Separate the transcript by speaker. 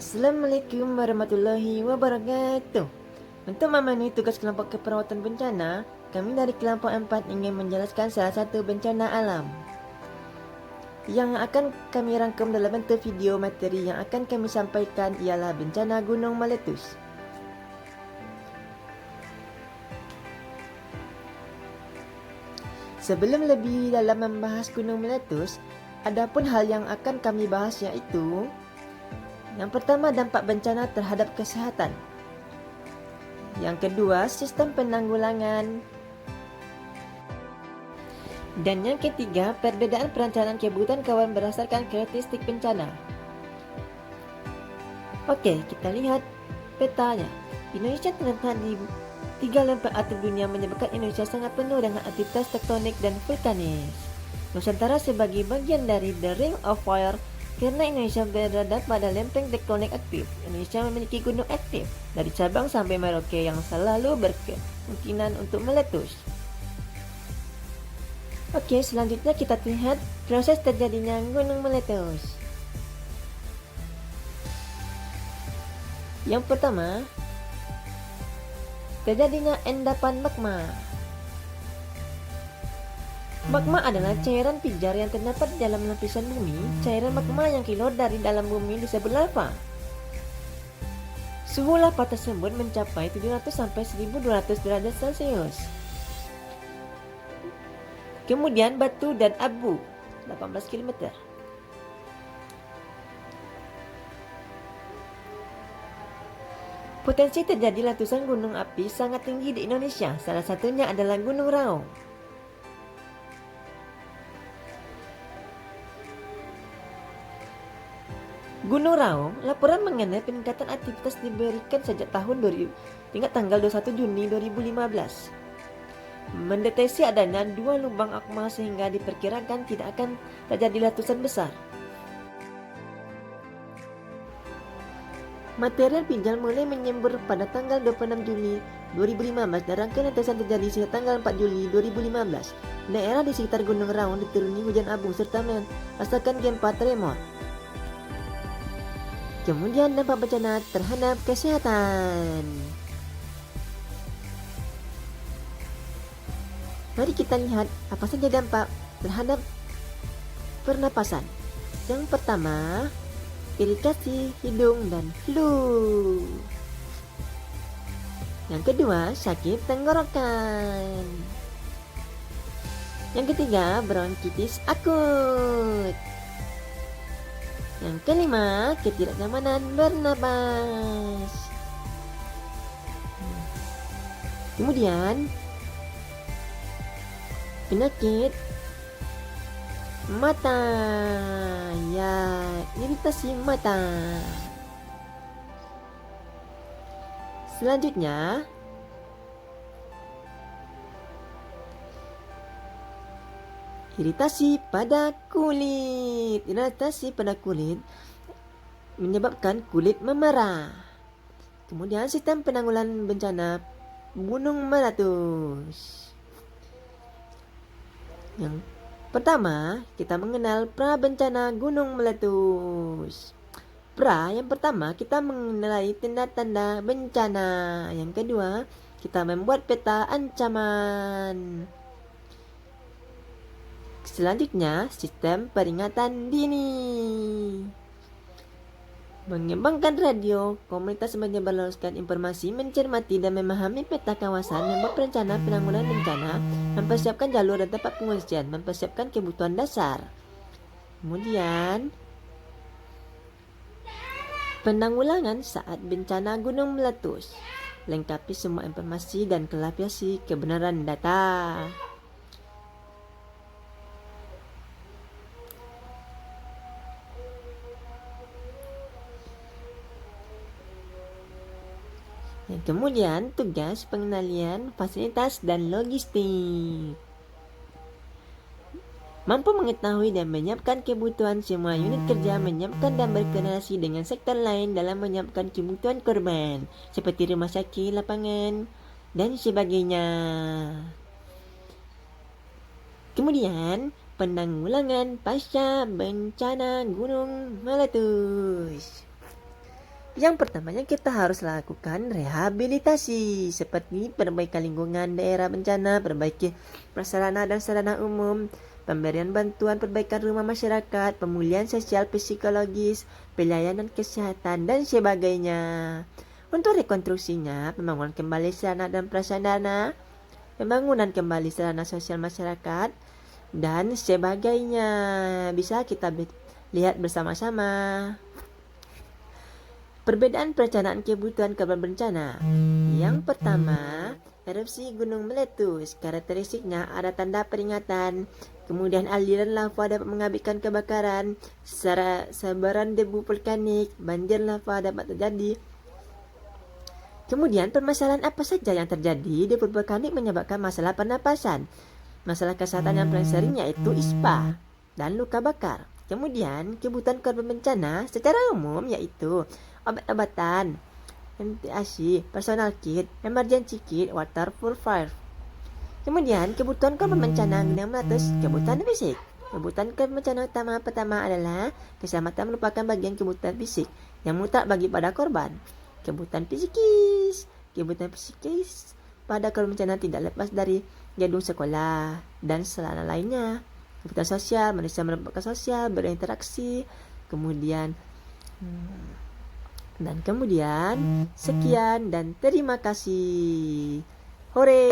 Speaker 1: Assalamualaikum warahmatullahi wabarakatuh. Untuk memenuhi tugas kelompok keperawatan bencana, kami dari kelompok 4 ingin menjelaskan salah satu bencana alam yang akan kami rangkum dalam bentuk video. Materi yang akan kami sampaikan ialah bencana gunung meletus. Sebelum lebih dalam membahas gunung meletus, ada pun hal yang akan kami bahas, yaitu yang pertama, dampak bencana terhadap kesehatan. Yang kedua, sistem penanggulangan. Dan yang ketiga, perbedaan perencanaan kebutuhan kawan berdasarkan karakteristik bencana. Oke, kita lihat petanya. Indonesia terletak di 3 lempeng atom dunia, menyebabkan Indonesia sangat penuh dengan aktivitas tektonik dan vulkanis. Nusantara sebagai bagian dari The Ring of Fire. Karena Indonesia berada pada lempeng tektonik aktif, Indonesia memiliki gunung aktif dari Sabang sampai Merauke yang selalu berkemungkinan untuk meletus. Oke, selanjutnya kita lihat proses terjadinya gunung meletus. Yang pertama, terjadinya endapan magma. Magma adalah cairan pijar yang terdapat di dalam lapisan bumi. Cairan magma yang keluar dari dalam bumi disebut lava. Suhu lava tersebut mencapai 700 sampai 1200 derajat Celcius. Kemudian batu dan abu 18 km. Potensi terjadi letusan gunung api sangat tinggi di Indonesia. Salah satunya adalah Gunung Raung. Gunung Raung, laporan mengenai peningkatan aktivitas diberikan sejak hingga tanggal 21 Juni 2015. Mendeteksi adanya 2 lubang magma sehingga diperkirakan tidak akan terjadi letusan besar. Material pijar mulai menyembur pada tanggal 26 Juli 2015 dan rangkaian letusan terjadi sejak tanggal 4 Juli 2015. Daerah di sekitar Gunung Raung dituruni hujan abu serta merasakan gempa tremor. Kemudian dampak bencana terhadap kesehatan. Mari kita lihat apa saja dampak terhadap pernapasan. Yang pertama, iritasi hidung dan flu. Yang kedua, sakit tenggorokan. Yang ketiga, bronkitis akut. Yang kelima, ketidaknyamanan bernapas. Kemudian, penyakit mata, ya, iritasi mata. Selanjutnya, iritasi pada kulit. Iritasi pada kulit menyebabkan kulit memerah. Kemudian sistem penanggulangan bencana gunung meletus. Yang pertama, kita mengenal pra bencana gunung meletus. Pra, yang pertama kita mengenali tanda-tanda bencana. Yang kedua, kita membuat peta ancaman. Selanjutnya, sistem peringatan dini. Mengembangkan radio, komunitas menyebarluaskan informasi, mencermati dan memahami peta kawasan, membuat rencana penanggulangan bencana, mempersiapkan jalur dan tempat pengungsian, mempersiapkan kebutuhan dasar. Kemudian, penanggulangan saat bencana gunung meletus. Lengkapi semua informasi dan klarifikasi kebenaran data. Kemudian tugas pengendalian fasilitas dan logistik. Mampu mengetahui dan menyiapkan kebutuhan semua unit kerja, menyiapkan dan berkoordinasi dengan sektor lain dalam menyiapkan kebutuhan korban seperti rumah sakit, lapangan, dan sebagainya. Kemudian penanggulangan pasca bencana gunung meletus. Yang pertamanya kita harus lakukan rehabilitasi seperti perbaikan lingkungan daerah bencana, perbaiki prasarana dan sarana umum, pemberian bantuan perbaikan rumah masyarakat, pemulihan sosial psikologis, pelayanan kesehatan dan sebagainya. Untuk rekonstruksinya, pembangunan kembali sarana dan prasarana, pembangunan kembali sarana sosial masyarakat dan sebagainya. Bisa kita lihat bersama-sama. Perbedaan perencanaan kebutuhan korban bencana. Yang pertama, erupsi gunung meletus. Karakteristiknya ada tanda peringatan. Kemudian aliran lava dapat mengakibatkan kebakaran. Sebaran debu vulkanik, banjir lava dapat terjadi. Kemudian permasalahan apa saja yang terjadi? Debu vulkanik menyebabkan masalah pernapasan. Masalah kesehatan yang paling sering yaitu ispa dan luka bakar. Kemudian kebutuhan korban bencana secara umum yaitu obat-obatan, ventilasi, personal kit, emergency kit, water purifier. Kemudian kebutuhan korban bencana yang meletus, kebutuhan fisik. Kebutuhan korban bencana pertama adalah keselamatan merupakan bagian kebutuhan fisik yang mutlak bagi pada korban. Kebutuhan psikis. Kebutuhan psikis pada korban bencana tidak lepas dari gedung sekolah dan sarana lainnya. Kebutuhan sosial, manusia merupakan sosial, berinteraksi. Kemudian sekian dan terima kasih. Hore!